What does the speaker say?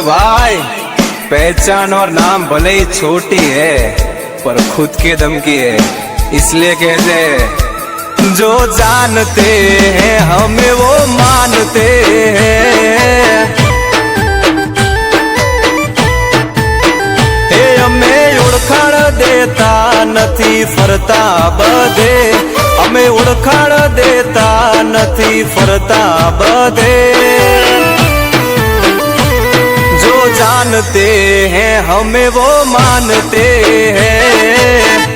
भाई, पहचान और नाम भले ही छोटी है पर खुद के दम की है, इसलिए कहते हैं जो जानते हैं हमें वो मानते हैं। हे हमें ओळखाण देता નથી ફરતા બધે, हमें ओळखाण देता નથી फरता બધે। जो जानते हैं हमें वो मानते हैं।